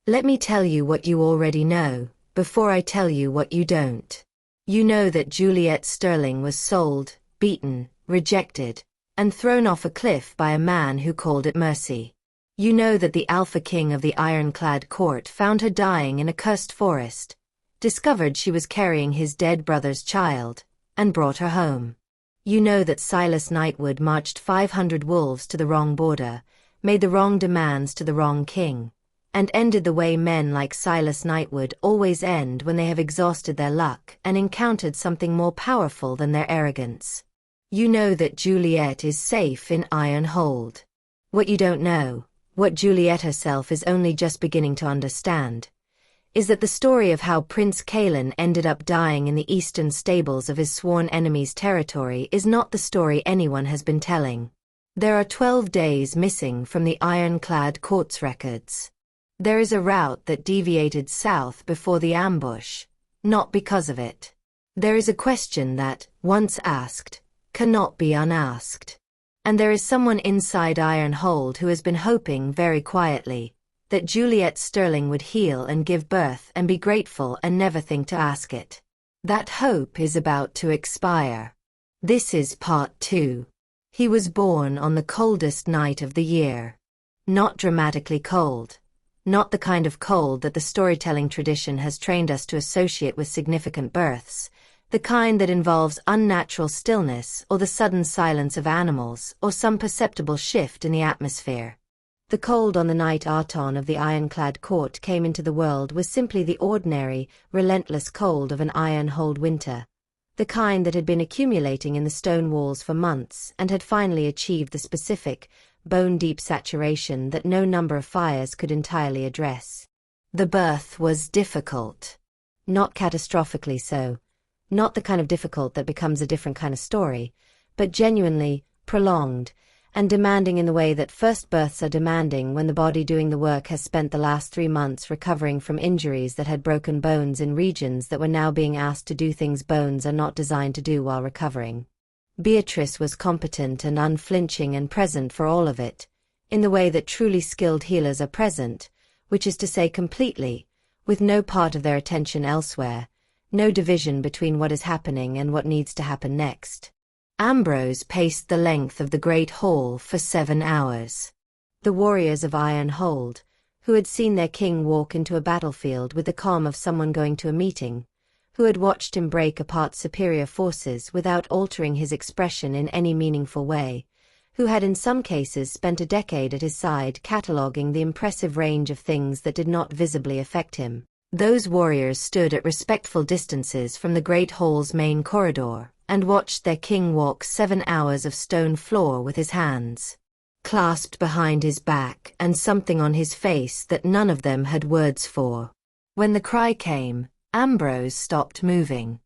Let me tell you what you already know, before I tell you what you don't. You know that Juliet Sterling was sold, beaten, rejected, and thrown off a cliff by a man who called it mercy. You know that the Alpha King of the ironclad court found her dying in a cursed forest, discovered she was carrying his dead brother's child, and brought her home. You know that Silas Knightwood marched 500 wolves to the wrong border, made the wrong demands to the wrong king, and ended the way men like Silas Knightwood always end when they have exhausted their luck and encountered something more powerful than their arrogance. You know that Juliet is safe in Ironhold. What you don't know, what Juliet herself is only just beginning to understand, is that the story of how Prince Cailan ended up dying in the eastern stables of his sworn enemy's territory is not the story anyone has been telling. There are 12 days missing from the ironclad court's records. There is a route that deviated south before the ambush, not because of it. There is a question that, once asked, cannot be unasked. And there is someone inside Ironhold who has been hoping very quietly that Juliet Sterling would heal and give birth and be grateful and never think to ask it. That hope is about to expire. This is part 2. He was born on the coldest night of the year. Not dramatically cold. Not the kind of cold that the storytelling tradition has trained us to associate with significant births, the kind that involves unnatural stillness or the sudden silence of animals or some perceptible shift in the atmosphere. The cold on the night Arton of the ironclad court came into the world was simply the ordinary, relentless cold of an Ironhold winter, the kind that had been accumulating in the stone walls for months and had finally achieved the specific, bone-deep saturation that no number of fires could entirely address. The birth was difficult. Not catastrophically so. Not the kind of difficult that becomes a different kind of story, but genuinely prolonged and demanding in the way that first births are demanding when the body doing the work has spent the last 3 months recovering from injuries that had broken bones in regions that were now being asked to do things bones are not designed to do while recovering. Beatrice was competent and unflinching and present for all of it, in the way that truly skilled healers are present, which is to say completely, with no part of their attention elsewhere, no division between what is happening and what needs to happen next. Ambrose paced the length of the great hall for 7 hours. The warriors of Ironhold, who had seen their king walk into a battlefield with the calm of someone going to a meeting, who had watched him break apart superior forces without altering his expression in any meaningful way, who had in some cases spent a decade at his side cataloguing the impressive range of things that did not visibly affect him. Those warriors stood at respectful distances from the great hall's main corridor and watched their king walk 7 hours of stone floor with his hands clasped behind his back and something on his face that none of them had words for. When the cry came, Ambrose stopped moving.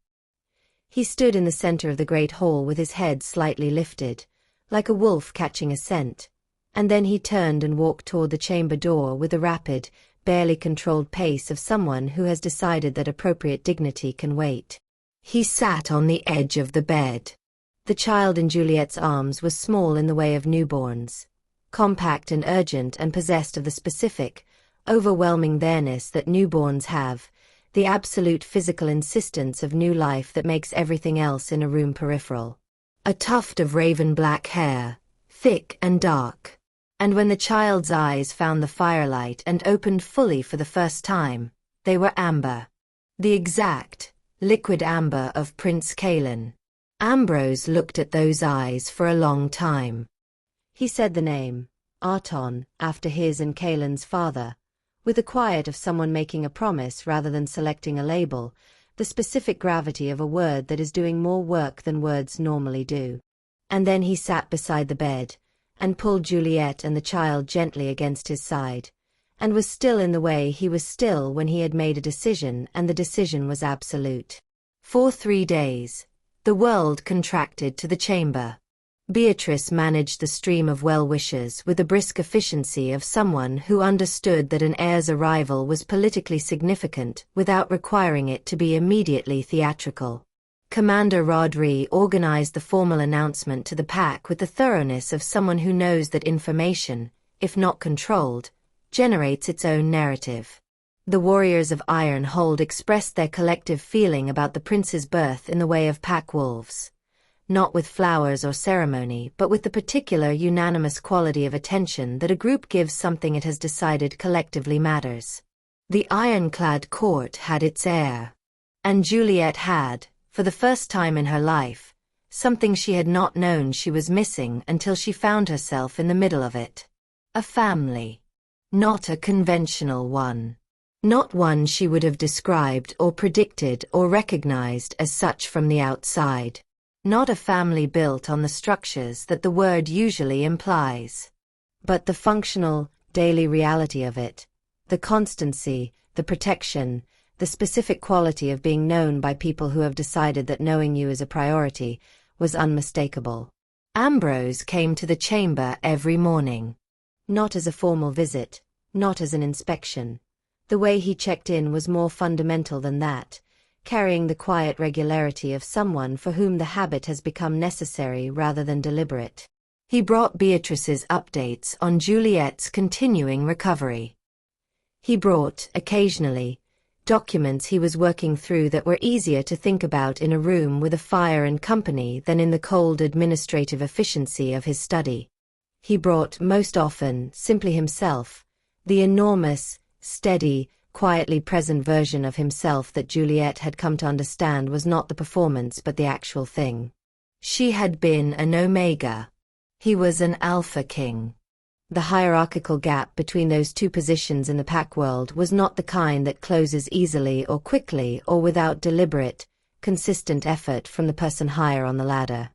He stood in the center of the great hall with his head slightly lifted, like a wolf catching a scent, and then he turned and walked toward the chamber door with the rapid, barely controlled pace of someone who has decided that appropriate dignity can wait. He sat on the edge of the bed. The child in Juliet's arms was small in the way of newborns, compact and urgent and possessed of the specific, overwhelming bareness that newborns have, the absolute physical insistence of new life that makes everything else in a room peripheral. A tuft of raven black hair, thick and dark. And when the child's eyes found the firelight and opened fully for the first time, they were amber. The exact, liquid amber of Prince Cailan. Ambrose looked at those eyes for a long time. He said the name, Arton, after his and Cailan's father, with the quiet of someone making a promise rather than selecting a label, the specific gravity of a word that is doing more work than words normally do. And then he sat beside the bed, and pulled Juliet and the child gently against his side, and was still in the way he was still when he had made a decision, and the decision was absolute. For 3 days, the world contracted to the chamber. Beatrice managed the stream of well-wishers with the brisk efficiency of someone who understood that an heir's arrival was politically significant without requiring it to be immediately theatrical. Commander Rodri organized the formal announcement to the pack with the thoroughness of someone who knows that information, if not controlled, generates its own narrative. The warriors of Ironhold expressed their collective feeling about the prince's birth in the way of pack wolves. Not with flowers or ceremony, but with the particular unanimous quality of attention that a group gives something it has decided collectively matters. The ironclad court had its air. And Juliet had, for the first time in her life, something she had not known she was missing until she found herself in the middle of it. A family. Not a conventional one. Not one she would have described or predicted or recognized as such from the outside. Not a family built on the structures that the word usually implies. But the functional, daily reality of it, the constancy, the protection, the specific quality of being known by people who have decided that knowing you is a priority, was unmistakable. Ambrose came to the chamber every morning. Not as a formal visit, not as an inspection. The way he checked in was more fundamental than that, carrying the quiet regularity of someone for whom the habit has become necessary rather than deliberate. He brought Beatrice's updates on Juliet's continuing recovery. He brought, occasionally, documents he was working through that were easier to think about in a room with a fire and company than in the cold administrative efficiency of his study. He brought, most often, simply himself, the enormous, steady, quietly present version of himself that Juliet had come to understand was not the performance but the actual thing. She had been an omega. He was an alpha king. The hierarchical gap between those two positions in the pack world was not the kind that closes easily or quickly or without deliberate, consistent effort from the person higher on the ladder.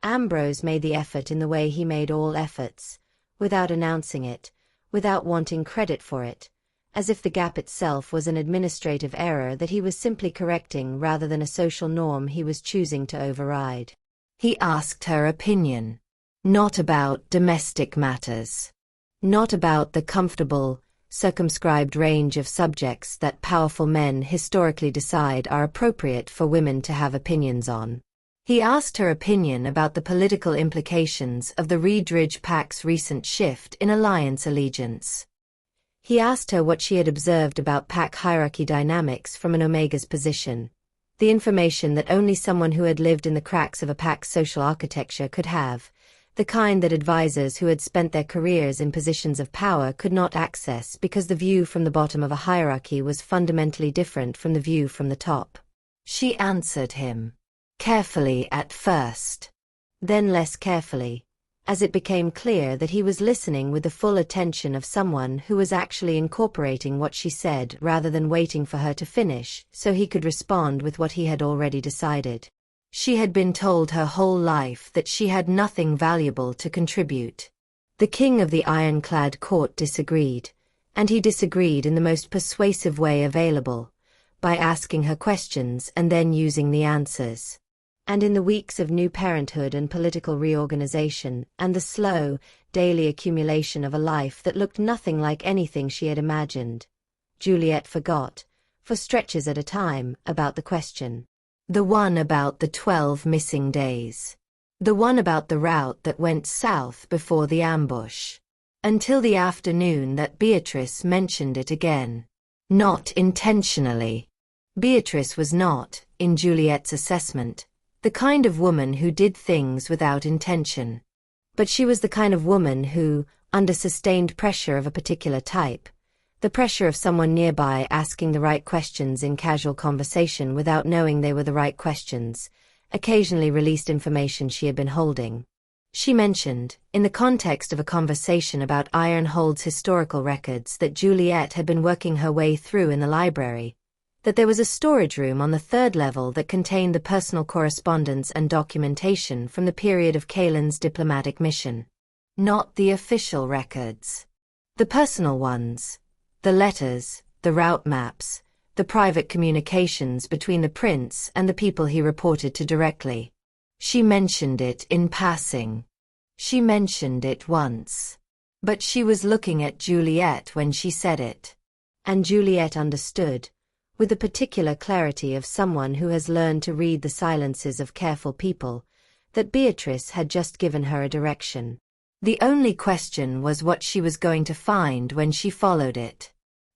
Ambrose made the effort in the way he made all efforts, without announcing it, without wanting credit for it, as if the gap itself was an administrative error that he was simply correcting rather than a social norm he was choosing to override. He asked her opinion. Not about domestic matters. Not about the comfortable, circumscribed range of subjects that powerful men historically decide are appropriate for women to have opinions on. He asked her opinion about the political implications of the Reedridge Pack's recent shift in alliance allegiance. He asked her what she had observed about pack hierarchy dynamics from an Omega's position, the information that only someone who had lived in the cracks of a pack's social architecture could have, the kind that advisors who had spent their careers in positions of power could not access because the view from the bottom of a hierarchy was fundamentally different from the view from the top. She answered him. Carefully at first. Then less carefully, as it became clear that he was listening with the full attention of someone who was actually incorporating what she said rather than waiting for her to finish so he could respond with what he had already decided. She had been told her whole life that she had nothing valuable to contribute. The king of the ironclad court disagreed, and he disagreed in the most persuasive way available, by asking her questions and then using the answers. And in the weeks of new parenthood and political reorganization, and the slow, daily accumulation of a life that looked nothing like anything she had imagined, Juliet forgot, for stretches at a time, about the question. The one about the 12 missing days. The one about the route that went south before the ambush. Until the afternoon that Beatrice mentioned it again. Not intentionally. Beatrice was not, in Juliet's assessment, the kind of woman who did things without intention. But she was the kind of woman who, under sustained pressure of a particular type, the pressure of someone nearby asking the right questions in casual conversation without knowing they were the right questions, occasionally released information she had been holding. She mentioned, in the context of a conversation about Ironhold's historical records that Juliet had been working her way through in the library, that there was a storage room on the third level that contained the personal correspondence and documentation from the period of Kaelin's diplomatic mission. Not the official records. The personal ones. The letters, the route maps, the private communications between the prince and the people he reported to directly. She mentioned it in passing. She mentioned it once. But she was looking at Juliet when she said it. And Juliet understood, with the particular clarity of someone who has learned to read the silences of careful people, that Beatrice had just given her a direction. The only question was what she was going to find when she followed it.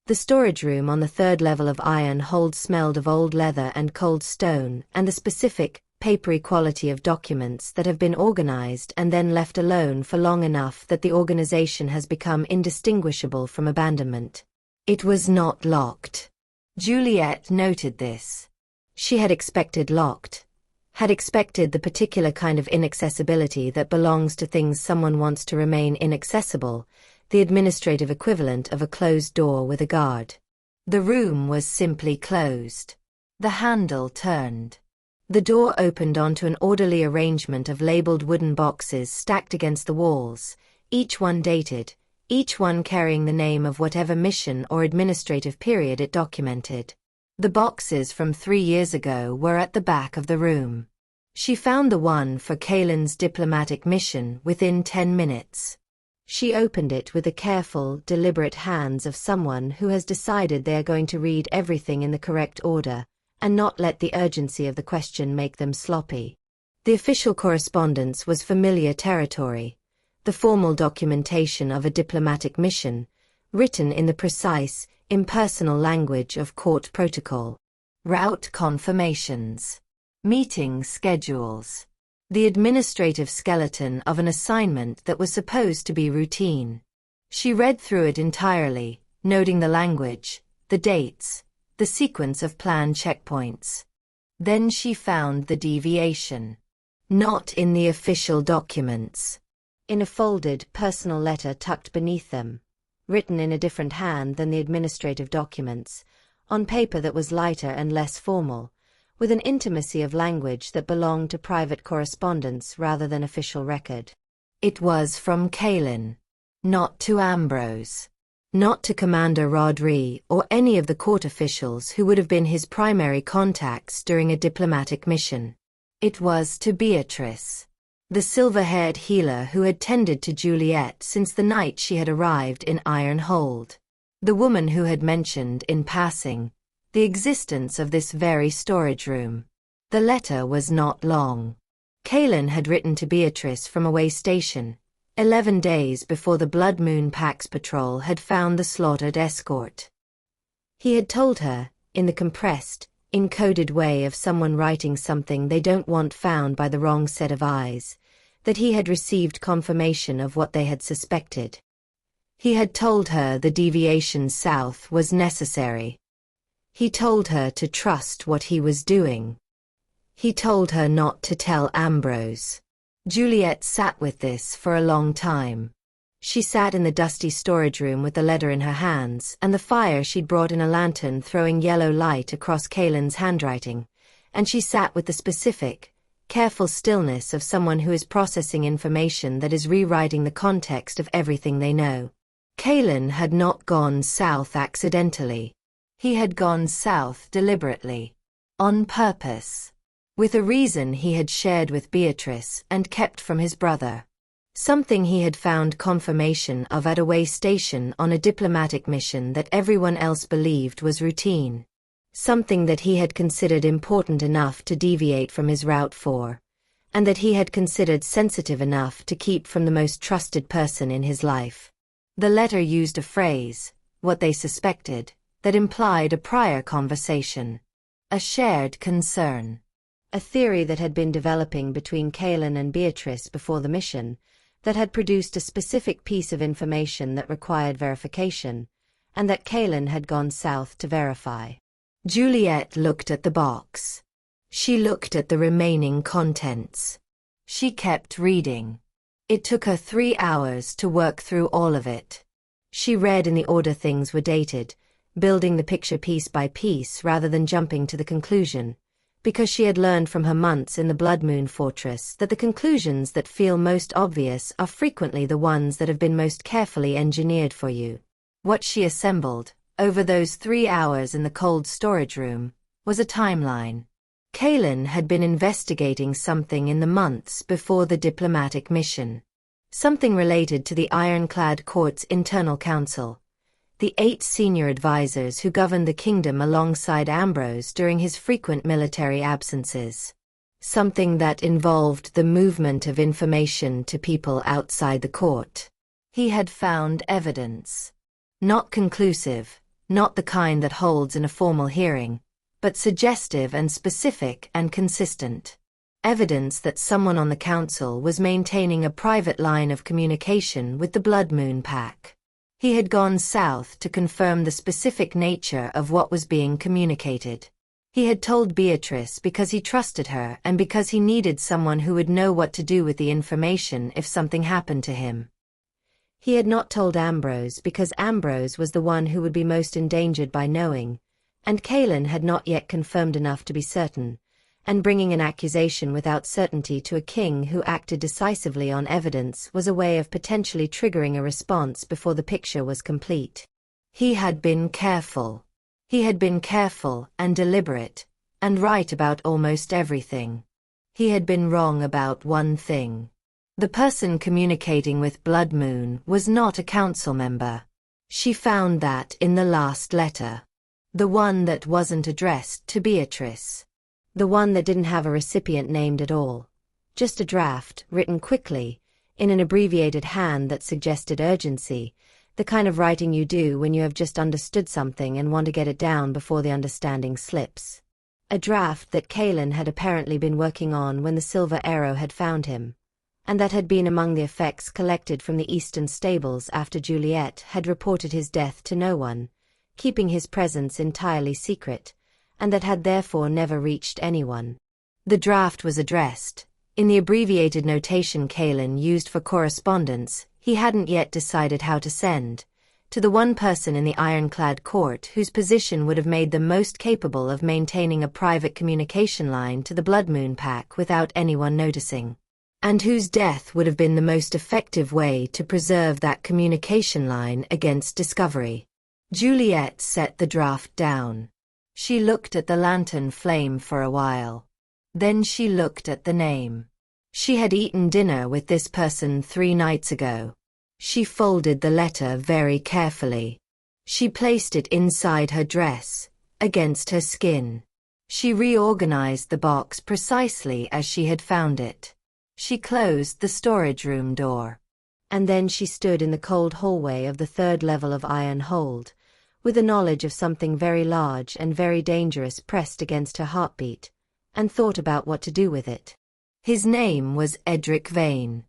The storage room on the third level of iron hold smelled of old leather and cold stone and the specific, papery quality of documents that have been organized and then left alone for long enough that the organization has become indistinguishable from abandonment. It was not locked. Juliet noted this. She had expected locked. Had expected the particular kind of inaccessibility that belongs to things someone wants to remain inaccessible, the administrative equivalent of a closed door with a guard. The room was simply closed. The handle turned. The door opened onto an orderly arrangement of labeled wooden boxes stacked against the walls, each one dated, each one carrying the name of whatever mission or administrative period it documented. The boxes from 3 years ago were at the back of the room. She found the one for Kaelin's diplomatic mission within 10 minutes. She opened it with the careful, deliberate hands of someone who has decided they are going to read everything in the correct order, and not let the urgency of the question make them sloppy. The official correspondence was familiar territory, the formal documentation of a diplomatic mission, written in the precise, impersonal language of court protocol. Route confirmations. Meeting schedules. The administrative skeleton of an assignment that was supposed to be routine. She read through it entirely, noting the language, the dates, the sequence of planned checkpoints. Then she found the deviation. Not in the official documents. In a folded, personal letter tucked beneath them, written in a different hand than the administrative documents, on paper that was lighter and less formal, with an intimacy of language that belonged to private correspondence rather than official record. It was from Kaelin. Not to Ambrose. Not to Commander Rodri or any of the court officials who would have been his primary contacts during a diplomatic mission. It was to Beatrice, the silver-haired healer who had tended to Juliet since the night she had arrived in Ironhold. The woman who had mentioned, in passing, the existence of this very storage room. The letter was not long. Kaelin had written to Beatrice from a way station, 11 days before the Blood Moon Pax patrol had found the slaughtered escort. He had told her, in the compressed, encoded way of someone writing something they don't want found by the wrong set of eyes, that he had received confirmation of what they had suspected. He had told her the deviation south was necessary. He told her to trust what he was doing. He told her not to tell Ambrose. Juliet sat with this for a long time. She sat in the dusty storage room with the letter in her hands and the fire she'd brought in a lantern throwing yellow light across Kaelin's handwriting, and she sat with the specific, careful stillness of someone who is processing information that is rewriting the context of everything they know. Kaelin had not gone south accidentally. He had gone south deliberately. On purpose. With a reason he had shared with Beatrice and kept from his brother. Something he had found confirmation of at a way station on a diplomatic mission that everyone else believed was routine. Something that he had considered important enough to deviate from his route for, and that he had considered sensitive enough to keep from the most trusted person in his life. The letter used a phrase, what they suspected, that implied a prior conversation. A shared concern. A theory that had been developing between Kaelin and Beatrice before the mission, that had produced a specific piece of information that required verification, and that Kaelin had gone south to verify. Juliet looked at the box. She looked at the remaining contents. She kept reading. It took her 3 hours to work through all of it. She read in the order things were dated, building the picture piece by piece rather than jumping to the conclusion, because she had learned from her months in the Blood Moon Fortress that the conclusions that feel most obvious are frequently the ones that have been most carefully engineered for you. What she assembled, over those 3 hours in the cold storage room, was a timeline. Kaelin had been investigating something in the months before the diplomatic mission. Something related to the Ironclad Court's internal council, the 8 senior advisors who governed the kingdom alongside Ambrose during his frequent military absences. Something that involved the movement of information to people outside the court. He had found evidence. Not conclusive, Not the kind that holds in a formal hearing, but suggestive and specific and consistent. Evidence that someone on the council was maintaining a private line of communication with the Blood Moon Pack. He had gone south to confirm the specific nature of what was being communicated. He had told Beatrice because he trusted her and because he needed someone who would know what to do with the information if something happened to him. He had not told Ambrose because Ambrose was the one who would be most endangered by knowing, and Kaelin had not yet confirmed enough to be certain, and bringing an accusation without certainty to a king who acted decisively on evidence was a way of potentially triggering a response before the picture was complete. He had been careful. He had been careful and deliberate, and right about almost everything. He had been wrong about one thing. The person communicating with Blood Moon was not a council member. She found that in the last letter. The one that wasn't addressed to Beatrice. The one that didn't have a recipient named at all. Just a draft, written quickly, in an abbreviated hand that suggested urgency, the kind of writing you do when you have just understood something and want to get it down before the understanding slips. A draft that Kaelin had apparently been working on when the Silver Arrow had found him, and that had been among the effects collected from the eastern stables after Juliet had reported his death to no one, keeping his presence entirely secret, and that had therefore never reached anyone. The draft was addressed, in the abbreviated notation Kaelin used for correspondence, he hadn't yet decided how to send, to the one person in the ironclad court whose position would have made them most capable of maintaining a private communication line to the Blood Moon Pack without anyone noticing, and whose death would have been the most effective way to preserve that communication line against discovery. Juliet set the draft down. She looked at the lantern flame for a while. Then she looked at the name. She had eaten dinner with this person 3 nights ago. She folded the letter very carefully. She placed it inside her dress, against her skin. She reorganized the box precisely as she had found it. She closed the storage room door. And then she stood in the cold hallway of the 3rd level of Iron Hold, with the knowledge of something very large and very dangerous pressed against her heartbeat, and thought about what to do with it. His name was Edric Vane,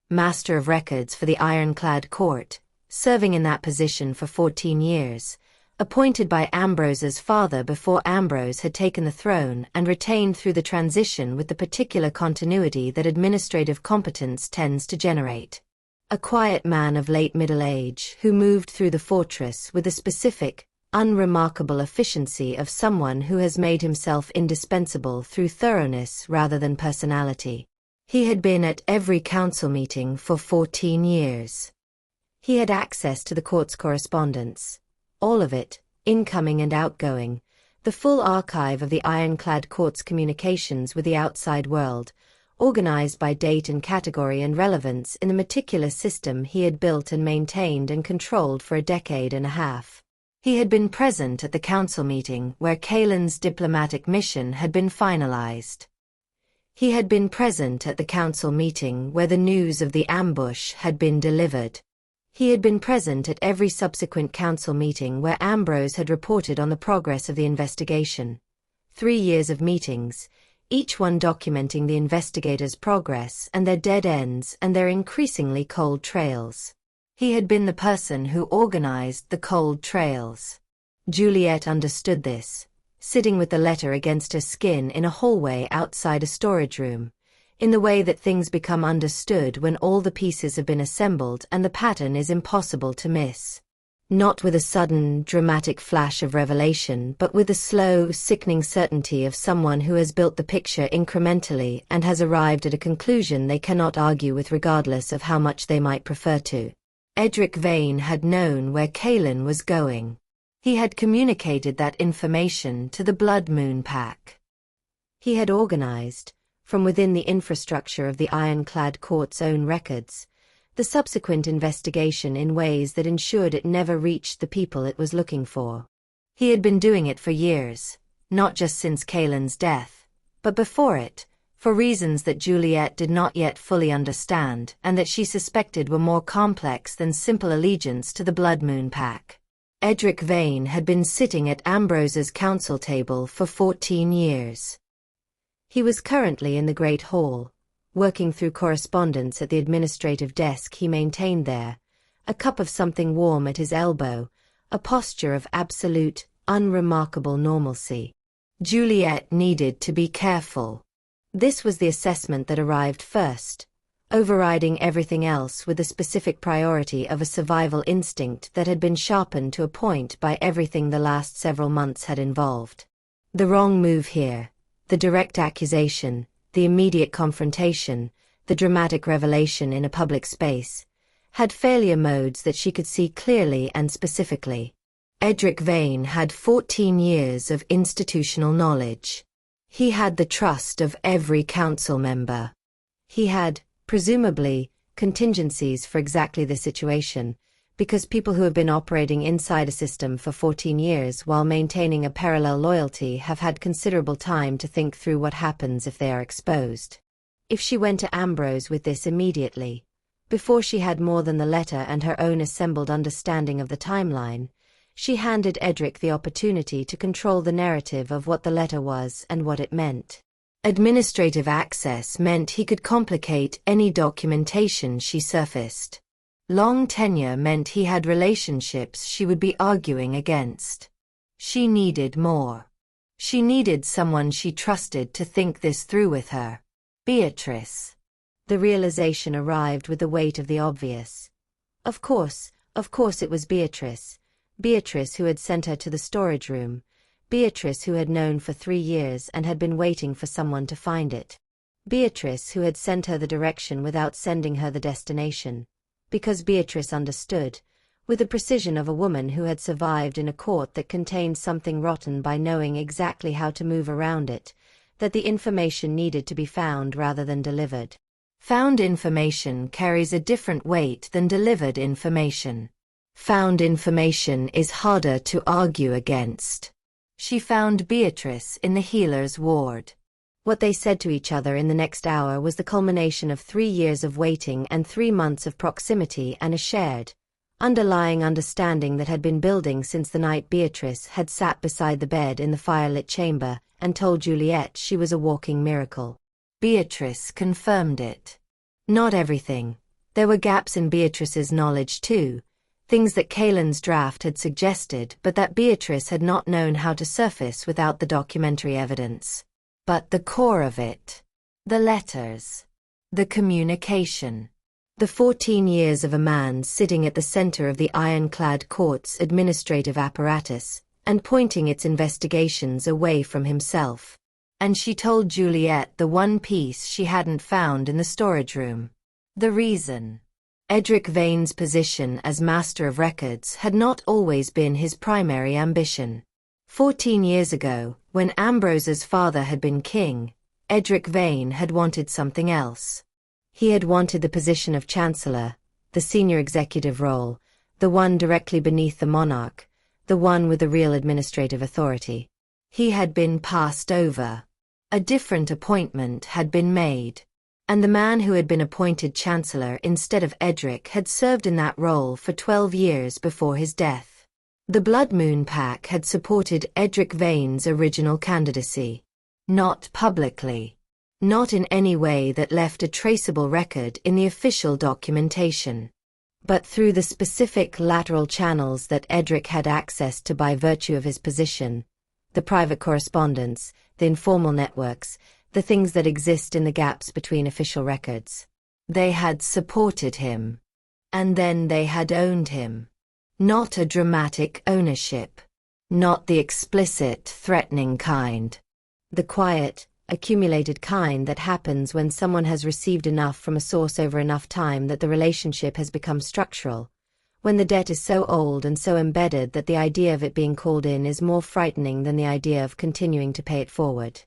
Master of Records for the Ironclad Court, serving in that position for 14 years, appointed by Ambrose's father before Ambrose had taken the throne and retained through the transition with the particular continuity that administrative competence tends to generate. A quiet man of late middle age who moved through the fortress with the specific, unremarkable efficiency of someone who has made himself indispensable through thoroughness rather than personality. He had been at every council meeting for 14 years. He had access to the court's correspondence, all of it, incoming and outgoing, the full archive of the Ironclad Court's communications with the outside world, organized by date and category and relevance in the meticulous system he had built and maintained and controlled for a decade and a half. He had been present at the council meeting where Kaelin's diplomatic mission had been finalized. He had been present at the council meeting where the news of the ambush had been delivered. He had been present at every subsequent council meeting where Ambrose had reported on the progress of the investigation. 3 years of meetings, each one documenting the investigators' progress and their dead ends and their increasingly cold trails. He had been the person who organized the cold trails. Juliet understood this, sitting with the letter against her skin in a hallway outside a storage room, in the way that things become understood when all the pieces have been assembled and the pattern is impossible to miss. Not with a sudden, dramatic flash of revelation, but with the slow, sickening certainty of someone who has built the picture incrementally and has arrived at a conclusion they cannot argue with regardless of how much they might prefer to. Edric Vane had known where Kaelin was going. He had communicated that information to the Blood Moon Pack. He had organized, from within the infrastructure of the Ironclad Court's own records, the subsequent investigation in ways that ensured it never reached the people it was looking for. He had been doing it for years, not just since Kaelin's death, but before it, for reasons that Juliet did not yet fully understand and that she suspected were more complex than simple allegiance to the Blood Moon Pack. Edric Vane had been sitting at Ambrose's council table for 14 years. He was currently in the Great Hall, working through correspondence at the administrative desk he maintained there, a cup of something warm at his elbow, a posture of absolute, unremarkable normalcy. Juliet needed to be careful. This was the assessment that arrived first, overriding everything else with the specific priority of a survival instinct that had been sharpened to a point by everything the last several months had involved. The wrong move here, the direct accusation, the immediate confrontation, the dramatic revelation in a public space, had failure modes that she could see clearly and specifically. Edric Vane had 14 years of institutional knowledge. He had the trust of every council member. He had, presumably, contingencies for exactly this situation, because people who have been operating inside a system for 14 years while maintaining a parallel loyalty have had considerable time to think through what happens if they are exposed. If she went to Ambrose with this immediately, before she had more than the letter and her own assembled understanding of the timeline, she handed Edric the opportunity to control the narrative of what the letter was and what it meant. Administrative access meant he could complicate any documentation she surfaced. Long tenure meant he had relationships she would be arguing against. She needed more. She needed someone she trusted to think this through with her. Beatrice. The realization arrived with the weight of the obvious. Of course it was Beatrice. Beatrice who had sent her to the storage room. Beatrice who had known for 3 years and had been waiting for someone to find it. Beatrice who had sent her the direction without sending her the destination. Because Beatrice understood, with the precision of a woman who had survived in a court that contained something rotten by knowing exactly how to move around it, that the information needed to be found rather than delivered. Found information carries a different weight than delivered information. Found information is harder to argue against. She found Beatrice in the healer's ward. What they said to each other in the next hour was the culmination of 3 years of waiting and 3 months of proximity and a shared, underlying understanding that had been building since the night Beatrice had sat beside the bed in the firelit chamber and told Juliet she was a walking miracle. Beatrice confirmed it. Not everything. There were gaps in Beatrice's knowledge too, things that Kaelin's draft had suggested but that Beatrice had not known how to surface without the documentary evidence. But the core of it. The letters. The communication. The 14 years of a man sitting at the center of the ironclad court's administrative apparatus and pointing its investigations away from himself. And she told Juliet the one piece she hadn't found in the storage room. The reason. Edric Vane's position as Master of Records had not always been his primary ambition. 14 years ago, when Ambrose's father had been king, Edric Vane had wanted something else. He had wanted the position of Chancellor, the senior executive role, the one directly beneath the monarch, the one with the real administrative authority. He had been passed over. A different appointment had been made. And the man who had been appointed Chancellor instead of Edric had served in that role for 12 years before his death. The Blood Moon Pack had supported Edric Vane's original candidacy. Not publicly. Not in any way that left a traceable record in the official documentation. But through the specific lateral channels that Edric had access to by virtue of his position, the private correspondence, the informal networks, the things that exist in the gaps between official records. They had supported him. And then they had owned him. Not a dramatic ownership. Not the explicit, threatening kind. The quiet, accumulated kind that happens when someone has received enough from a source over enough time that the relationship has become structural. When the debt is so old and so embedded that the idea of it being called in is more frightening than the idea of continuing to pay it forward.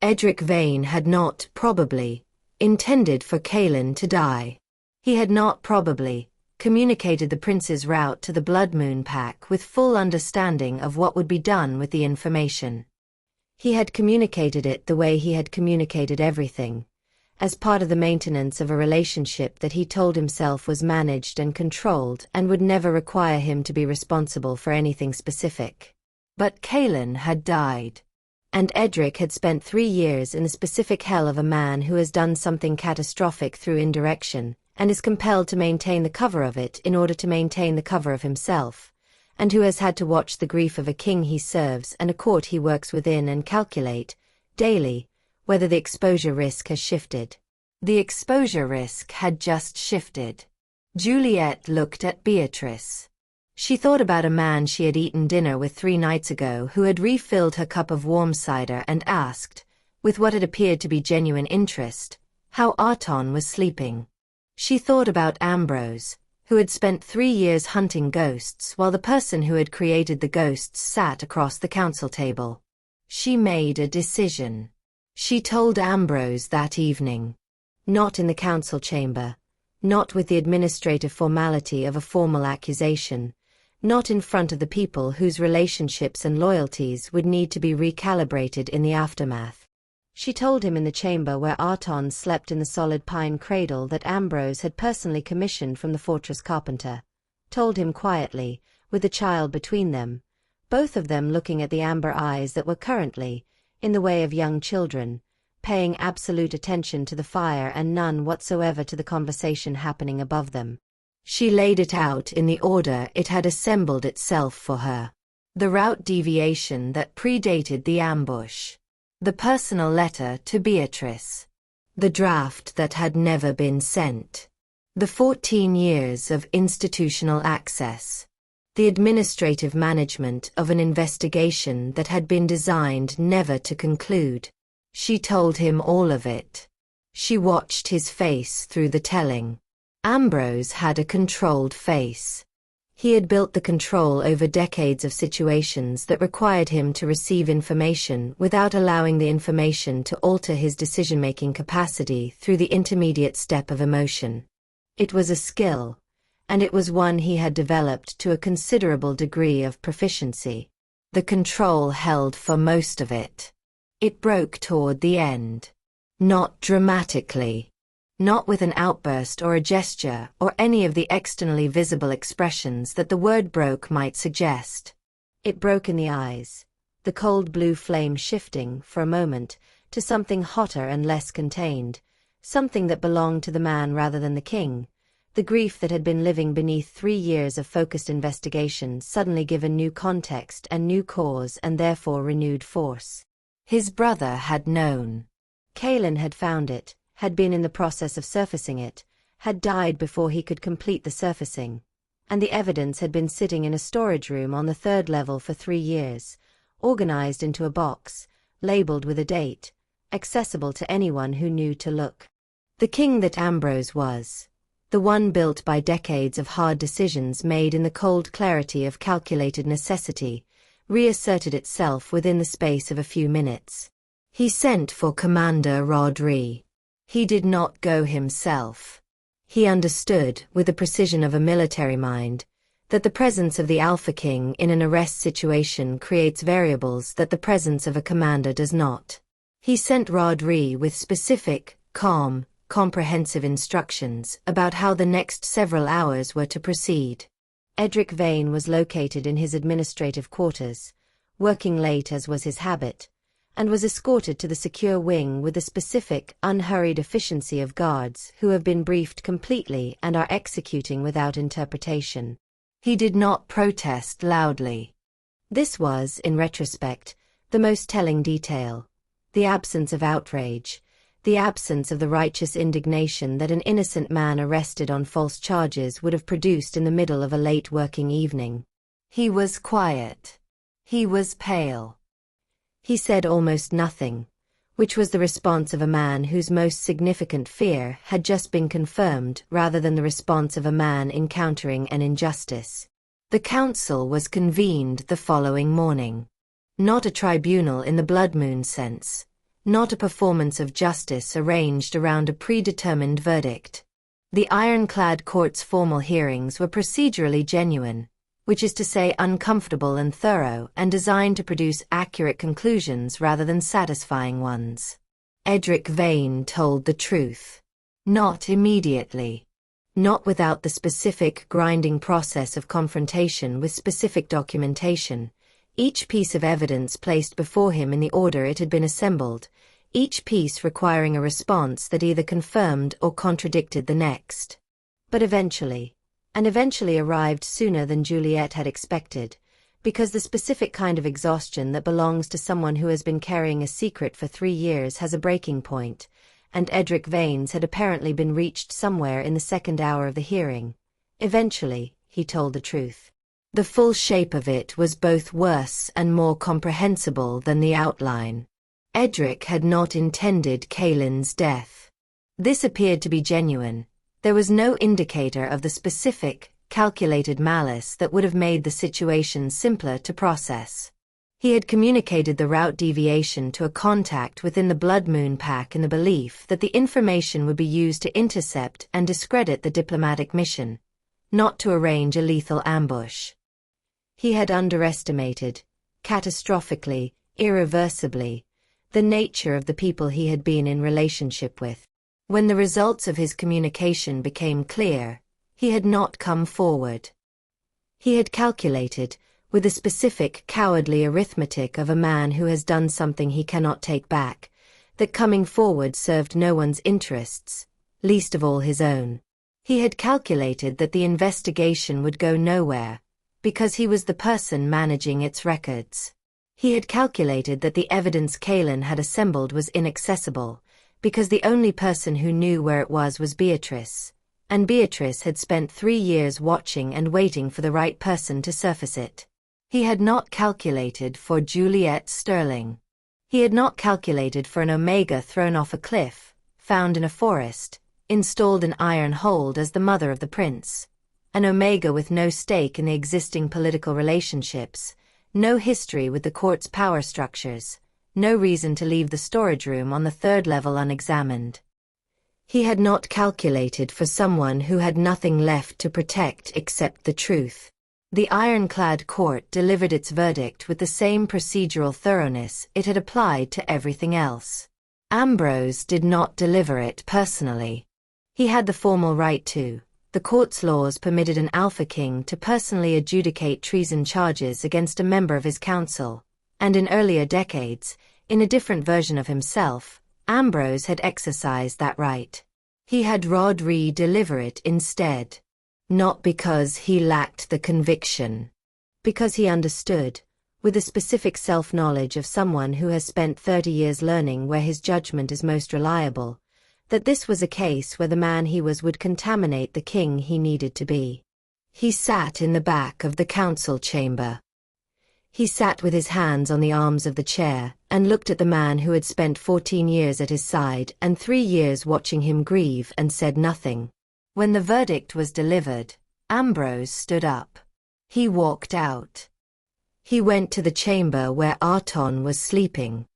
Edric Vane had not, probably, intended for Kaelin to die. He had not, probably, communicated the prince's route to the Blood Moon Pack with full understanding of what would be done with the information. He had communicated it the way he had communicated everything, as part of the maintenance of a relationship that he told himself was managed and controlled and would never require him to be responsible for anything specific. But Kaelin had died. And Edric had spent 3 years in the specific hell of a man who has done something catastrophic through indirection, and is compelled to maintain the cover of it in order to maintain the cover of himself, and who has had to watch the grief of a king he serves and a court he works within and calculate, daily, whether the exposure risk has shifted. The exposure risk had just shifted. Juliet looked at Beatrice. She thought about a man she had eaten dinner with 3 nights ago who had refilled her cup of warm cider and asked, with what had appeared to be genuine interest, how Arton was sleeping. She thought about Ambrose, who had spent 3 years hunting ghosts while the person who had created the ghosts sat across the council table. She made a decision. She told Ambrose that evening. Not in the council chamber, not with the administrative formality of a formal accusation, not in front of the people whose relationships and loyalties would need to be recalibrated in the aftermath. She told him in the chamber where Arton slept in the solid pine cradle that Ambrose had personally commissioned from the fortress carpenter. Told him quietly, with the child between them, both of them looking at the amber eyes that were currently, in the way of young children, paying absolute attention to the fire and none whatsoever to the conversation happening above them. She laid it out in the order it had assembled itself for her. The route deviation that predated the ambush. The personal letter to Beatrice. The draft that had never been sent. The 14 years of institutional access. The administrative management of an investigation that had been designed never to conclude. She told him all of it. She watched his face through the telling. Ambrose had a controlled face. He had built the control over decades of situations that required him to receive information without allowing the information to alter his decision-making capacity through the intermediate step of emotion. It was a skill, and it was one he had developed to a considerable degree of proficiency. The control held for most of it. It broke toward the end. Not dramatically. Not with an outburst or a gesture or any of the externally visible expressions that the word broke might suggest. It broke in the eyes, the cold blue flame shifting, for a moment, to something hotter and less contained, something that belonged to the man rather than the king, the grief that had been living beneath 3 years of focused investigation suddenly given new context and new cause and therefore renewed force. His brother had known. Kaelin had found it, had been in the process of surfacing it, had died before he could complete the surfacing, and the evidence had been sitting in a storage room on the 3rd level for 3 years, organized into a box, labeled with a date, accessible to anyone who knew to look. The king that Ambrose was, the one built by decades of hard decisions made in the cold clarity of calculated necessity, reasserted itself within the space of a few minutes. He sent for Commander Rodri. He did not go himself. He understood, with the precision of a military mind, that the presence of the Alpha King in an arrest situation creates variables that the presence of a commander does not. He sent Rodri with specific, calm, comprehensive instructions about how the next several hours were to proceed. Edric Vane was located in his administrative quarters, working late as was his habit, and was escorted to the secure wing with the specific, unhurried efficiency of guards who have been briefed completely and are executing without interpretation. He did not protest loudly. This was, in retrospect, the most telling detail. The absence of outrage, the absence of the righteous indignation that an innocent man arrested on false charges would have produced in the middle of a late working evening. He was quiet. He was pale. He said almost nothing, which was the response of a man whose most significant fear had just been confirmed rather than the response of a man encountering an injustice. The council was convened the following morning. Not a tribunal in the blood moon sense, not a performance of justice arranged around a predetermined verdict. The ironclad court's formal hearings were procedurally genuine, which is to say uncomfortable and thorough and designed to produce accurate conclusions rather than satisfying ones. Edric Vane told the truth. Not immediately. Not without the specific grinding process of confrontation with specific documentation, each piece of evidence placed before him in the order it had been assembled, each piece requiring a response that either confirmed or contradicted the next. But eventually arrived sooner than Juliet had expected, because the specific kind of exhaustion that belongs to someone who has been carrying a secret for 3 years has a breaking point, and Edric Vane's had apparently been reached somewhere in the second hour of the hearing. Eventually, he told the truth. The full shape of it was both worse and more comprehensible than the outline. Edric had not intended Kaylin's death. This appeared to be genuine. There was no indicator of the specific, calculated malice that would have made the situation simpler to process. He had communicated the route deviation to a contact within the Blood Moon Pack in the belief that the information would be used to intercept and discredit the diplomatic mission, not to arrange a lethal ambush. He had underestimated, catastrophically, irreversibly, the nature of the people he had been in relationship with. When the results of his communication became clear, he had not come forward. He had calculated, with the specific, cowardly arithmetic of a man who has done something he cannot take back, that coming forward served no one's interests, least of all his own. He had calculated that the investigation would go nowhere, because he was the person managing its records. He had calculated that the evidence Kaylin had assembled was inaccessible, because the only person who knew where it was Beatrice, and Beatrice had spent 3 years watching and waiting for the right person to surface it. He had not calculated for Juliet Sterling. He had not calculated for an Omega thrown off a cliff, found in a forest, installed in iron hold as the mother of the prince. An Omega with no stake in the existing political relationships, no history with the court's power structures, no reason to leave the storage room on the 3rd level unexamined. He had not calculated for someone who had nothing left to protect except the truth. The ironclad court delivered its verdict with the same procedural thoroughness it had applied to everything else. Ambrose did not deliver it personally. He had the formal right to. The court's laws permitted an Alpha King to personally adjudicate treason charges against a member of his council, and in earlier decades, in a different version of himself, Ambrose had exercised that right. He had Rodri deliver it instead. Not because he lacked the conviction. Because he understood, with the specific self-knowledge of someone who has spent 30 years learning where his judgment is most reliable, that this was a case where the man he was would contaminate the king he needed to be. He sat in the back of the council chamber. He sat with his hands on the arms of the chair and looked at the man who had spent 14 years at his side and 3 years watching him grieve and said nothing. When the verdict was delivered, Ambrose stood up. He walked out. He went to the chamber where Arton was sleeping.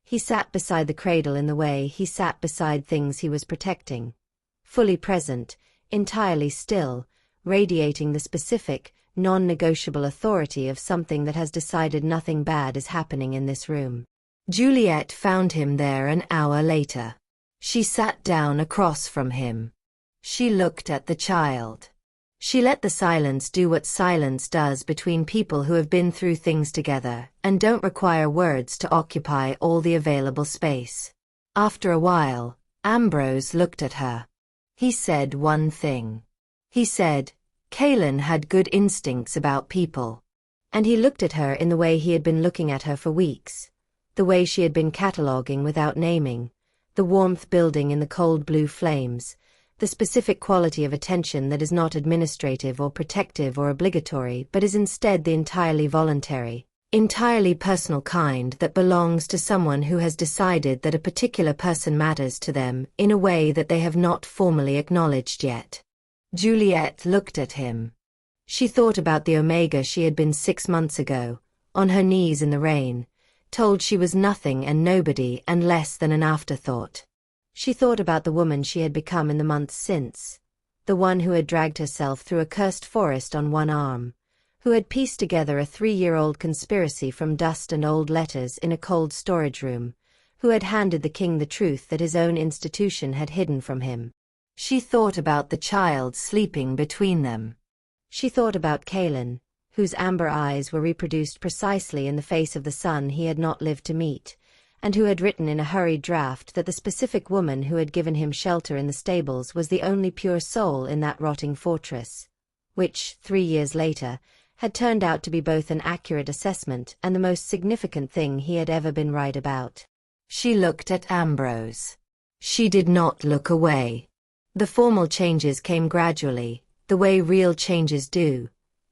He sat beside the cradle in the way he sat beside things he was protecting. Fully present, entirely still, radiating the specific, non-negotiable authority of something that has decided nothing bad is happening in this room. Juliet found him there an hour later. She sat down across from him. She looked at the child. She let the silence do what silence does between people who have been through things together and don't require words to occupy all the available space. After a while, Ambrose looked at her. He said one thing. He said, Kaylin had good instincts about people. And he looked at her in the way he had been looking at her for weeks, the way she had been cataloguing without naming, the warmth building in the cold blue flames, the specific quality of attention that is not administrative or protective or obligatory but is instead the entirely voluntary, entirely personal kind that belongs to someone who has decided that a particular person matters to them in a way that they have not formally acknowledged yet. Juliet looked at him. She thought about the Omega she had been 6 months ago, on her knees in the rain, told she was nothing and nobody and less than an afterthought. She thought about the woman she had become in the months since, the one who had dragged herself through a cursed forest on one arm, who had pieced together a 3-year-old conspiracy from dust and old letters in a cold storage room, who had handed the king the truth that his own institution had hidden from him. She thought about the child sleeping between them. She thought about Kaelin, whose amber eyes were reproduced precisely in the face of the son he had not lived to meet, and who had written in a hurried draft that the specific woman who had given him shelter in the stables was the only pure soul in that rotting fortress, which, 3 years later, had turned out to be both an accurate assessment and the most significant thing he had ever been right about. She looked at Ambrose. She did not look away. The formal changes came gradually, the way real changes do,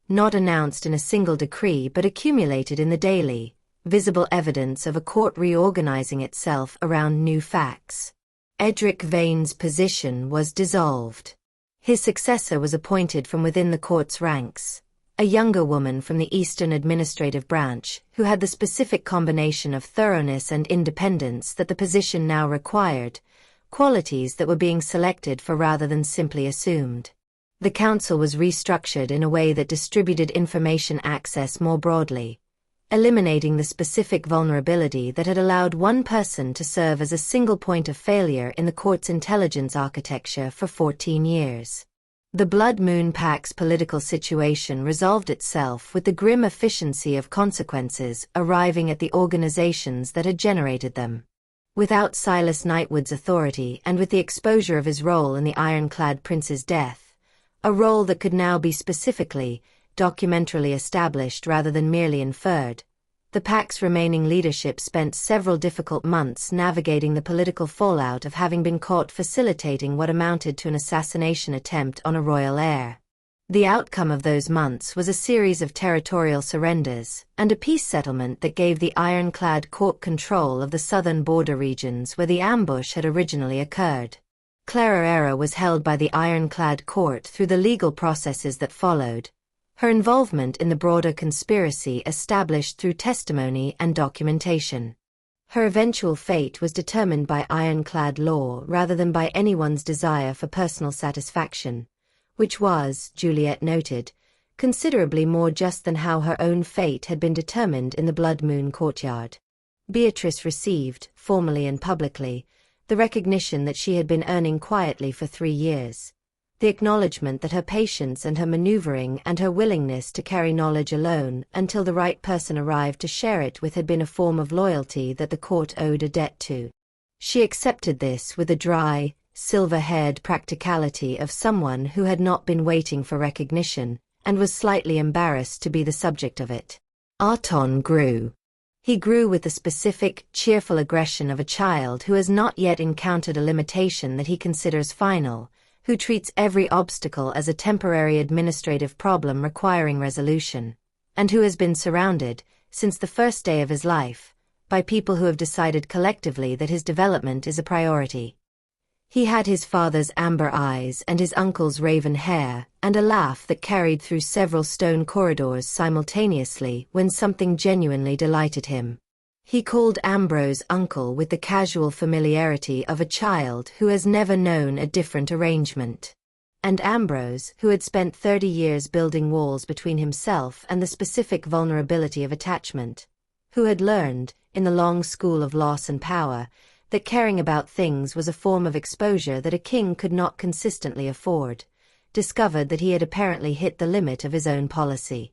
not announced in a single decree but accumulated in the daily, visible evidence of a court reorganizing itself around new facts. Edric Vane's position was dissolved. His successor was appointed from within the court's ranks, a younger woman from the Eastern Administrative Branch, who had the specific combination of thoroughness and independence that the position now required, qualities that were being selected for rather than simply assumed. The council was restructured in a way that distributed information access more broadly, eliminating the specific vulnerability that had allowed one person to serve as a single point of failure in the court's intelligence architecture for 14 years. The Blood Moon Pact's political situation resolved itself with the grim efficiency of consequences arriving at the organizations that had generated them. Without Silas Nightwood's authority and with the exposure of his role in the Ironclad Prince's death, a role that could now be specifically, documentarily established rather than merely inferred, the Pact's remaining leadership spent several difficult months navigating the political fallout of having been caught facilitating what amounted to an assassination attempt on a royal heir. The outcome of those months was a series of territorial surrenders and a peace settlement that gave the Ironclad court control of the southern border regions where the ambush had originally occurred. Clara Era was held by the Ironclad court through the legal processes that followed, her involvement in the broader conspiracy established through testimony and documentation. Her eventual fate was determined by ironclad law rather than by anyone's desire for personal satisfaction, which was, Juliet noted, considerably more just than how her own fate had been determined in the Blood Moon courtyard. Beatrice received, formally and publicly, the recognition that she had been earning quietly for 3 years. The acknowledgement that her patience and her maneuvering and her willingness to carry knowledge alone until the right person arrived to share it with had been a form of loyalty that the court owed a debt to. She accepted this with the dry, silver-haired practicality of someone who had not been waiting for recognition and was slightly embarrassed to be the subject of it. Arton grew. He grew with the specific, cheerful aggression of a child who has not yet encountered a limitation that he considers final, who treats every obstacle as a temporary administrative problem requiring resolution, and who has been surrounded, since the first day of his life, by people who have decided collectively that his development is a priority. He had his father's amber eyes and his uncle's raven hair, and a laugh that carried through several stone corridors simultaneously when something genuinely delighted him. He called Ambrose uncle with the casual familiarity of a child who has never known a different arrangement. And Ambrose, who had spent 30 years building walls between himself and the specific vulnerability of attachment, who had learned, in the long school of loss and power, that caring about things was a form of exposure that a king could not consistently afford, discovered that he had apparently hit the limit of his own policy.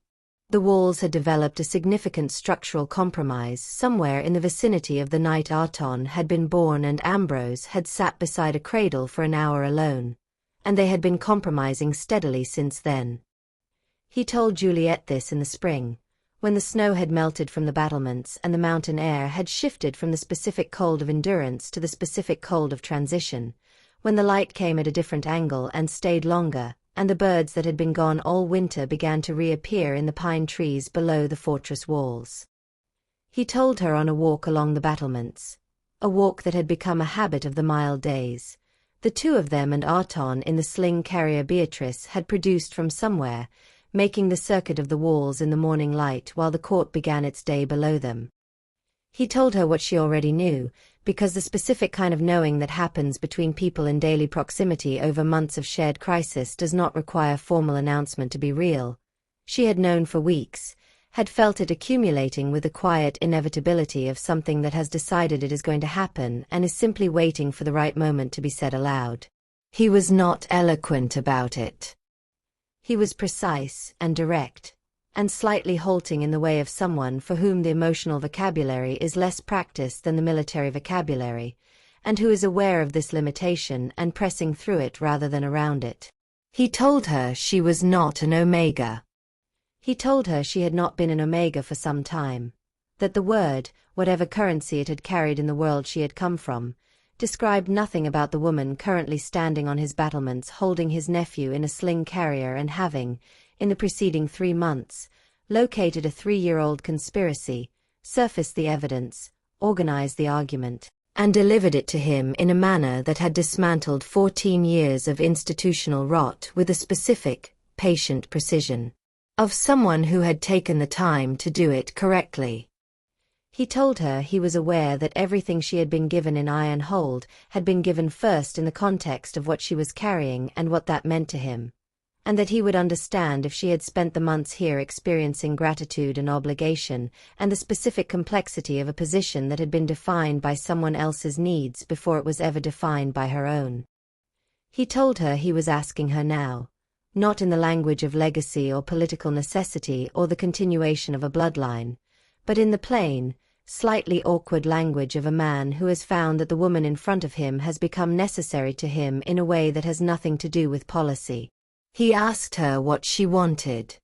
The walls had developed a significant structural compromise somewhere in the vicinity of the night Arton had been born, and Ambrose had sat beside a cradle for an hour alone, and they had been compromising steadily since then. He told Juliet this in the spring, when the snow had melted from the battlements and the mountain air had shifted from the specific cold of endurance to the specific cold of transition, when the light came at a different angle and stayed longer, and the birds that had been gone all winter began to reappear in the pine trees below the fortress walls. He told her on a walk along the battlements, a walk that had become a habit of the mild days. The two of them and Arton in the sling carrier Beatrice had produced from somewhere, making the circuit of the walls in the morning light while the court began its day below them. He told her what she already knew, because the specific kind of knowing that happens between people in daily proximity over months of shared crisis does not require formal announcement to be real. She had known for weeks, had felt it accumulating with the quiet inevitability of something that has decided it is going to happen and is simply waiting for the right moment to be said aloud. He was not eloquent about it. He was precise and direct, and slightly halting in the way of someone for whom the emotional vocabulary is less practiced than the military vocabulary, and who is aware of this limitation and pressing through it rather than around it. He told her she was not an Omega. He told her she had not been an Omega for some time, that the word, whatever currency it had carried in the world she had come from, described nothing about the woman currently standing on his battlements holding his nephew in a sling carrier and having, in the preceding 3 months, located a 3-year-old conspiracy, surfaced the evidence, organized the argument, and delivered it to him in a manner that had dismantled 14 years of institutional rot with a specific, patient precision of someone who had taken the time to do it correctly. He told her he was aware that everything she had been given in Iron Hold had been given first in the context of what she was carrying and what that meant to him, and that he would understand if she had spent the months here experiencing gratitude and obligation and the specific complexity of a position that had been defined by someone else's needs before it was ever defined by her own. He told her he was asking her now, not in the language of legacy or political necessity or the continuation of a bloodline, but in the plain, slightly awkward language of a man who has found that the woman in front of him has become necessary to him in a way that has nothing to do with policy. He asked her what she wanted.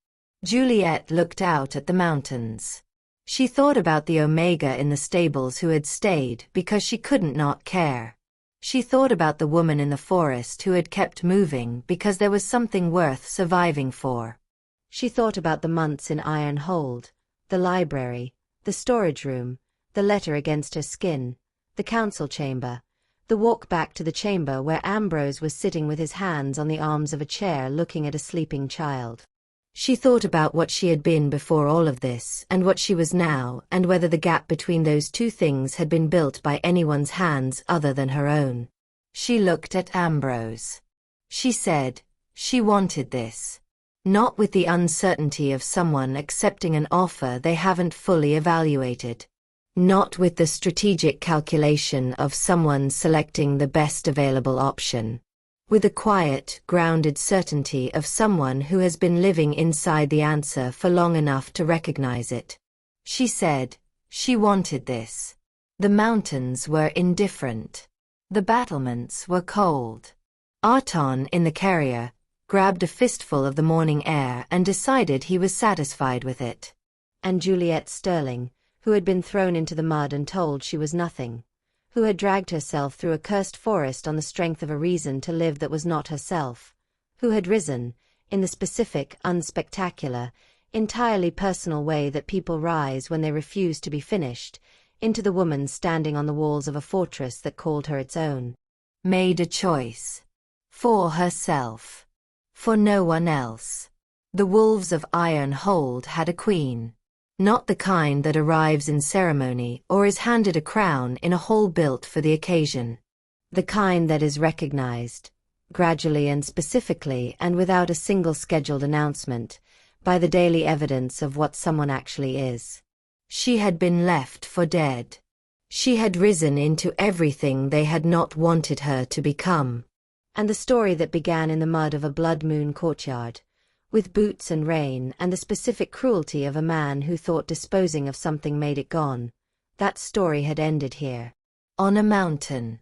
Juliet looked out at the mountains. She thought about the Omega in the stables who had stayed because she couldn't not care. She thought about the woman in the forest who had kept moving because there was something worth surviving for. She thought about the months in Iron Hold, the library, the storage room, the letter against her skin, the council chamber, the walk back to the chamber where Ambrose was sitting with his hands on the arms of a chair looking at a sleeping child. She thought about what she had been before all of this and what she was now, and whether the gap between those two things had been built by anyone's hands other than her own. She looked at Ambrose. She said, she wanted this. Not with the uncertainty of someone accepting an offer they haven't fully evaluated. Not with the strategic calculation of someone selecting the best available option. With the quiet, grounded certainty of someone who has been living inside the answer for long enough to recognize it. She said, she wanted this. The mountains were indifferent. The battlements were cold. Arton in the carrier grabbed a fistful of the morning air and decided he was satisfied with it. And Juliet Sterling, who had been thrown into the mud and told she was nothing, who had dragged herself through a cursed forest on the strength of a reason to live that was not herself, who had risen, in the specific, unspectacular, entirely personal way that people rise when they refuse to be finished, into the woman standing on the walls of a fortress that called her its own. Made a choice. For herself. For no one else. The wolves of Iron Hold had a queen. Not the kind that arrives in ceremony or is handed a crown in a hall built for the occasion. The kind that is recognized, gradually and specifically and without a single scheduled announcement, by the daily evidence of what someone actually is. She had been left for dead. She had risen into everything they had not wanted her to become. And the story that began in the mud of a blood moon courtyard, with boots and rain and the specific cruelty of a man who thought disposing of something made it gone, that story had ended here. On a mountain.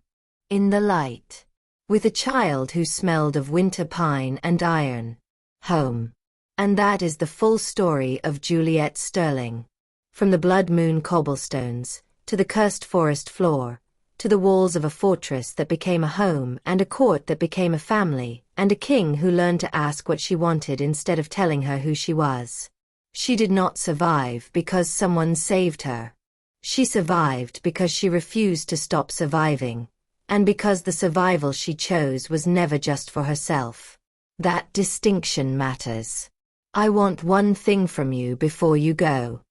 In the light. With a child who smelled of winter pine and iron. Home. And that is the full story of Juliet Sterling. From the blood moon cobblestones, to the cursed forest floor, to the walls of a fortress that became a home and a court that became a family, and a king who learned to ask what she wanted instead of telling her who she was. She did not survive because someone saved her. She survived because she refused to stop surviving, and because the survival she chose was never just for herself. That distinction matters. I want one thing from you before you go.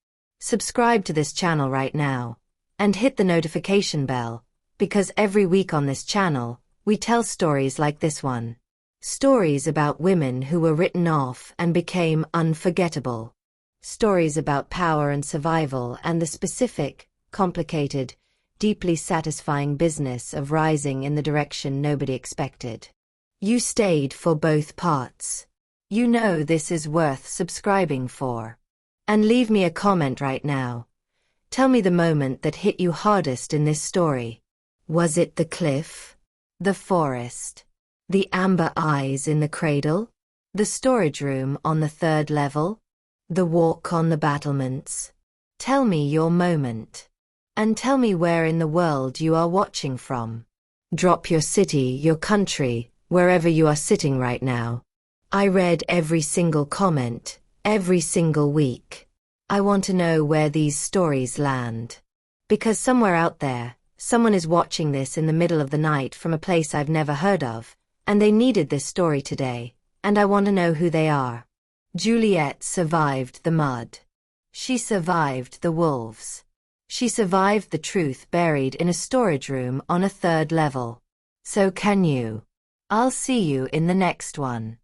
Subscribe to this channel right now, and hit the notification bell, because every week on this channel, we tell stories like this one. Stories about women who were written off and became unforgettable. Stories about power and survival and the specific, complicated, deeply satisfying business of rising in the direction nobody expected. You stayed for both parts. You know this is worth subscribing for. And leave me a comment right now. Tell me the moment that hit you hardest in this story. Was it the cliff? The forest? The amber eyes in the cradle? The storage room on the 3rd level? The walk on the battlements? Tell me your moment. And tell me where in the world you are watching from. Drop your city, your country, wherever you are sitting right now. I read every single comment, every single week. I want to know where these stories land. Because somewhere out there, someone is watching this in the middle of the night from a place I've never heard of, and they needed this story today, and I want to know who they are. Juliet survived the mud. She survived the wolves. She survived the truth buried in a storage room on a 3rd level. So can you. I'll see you in the next one.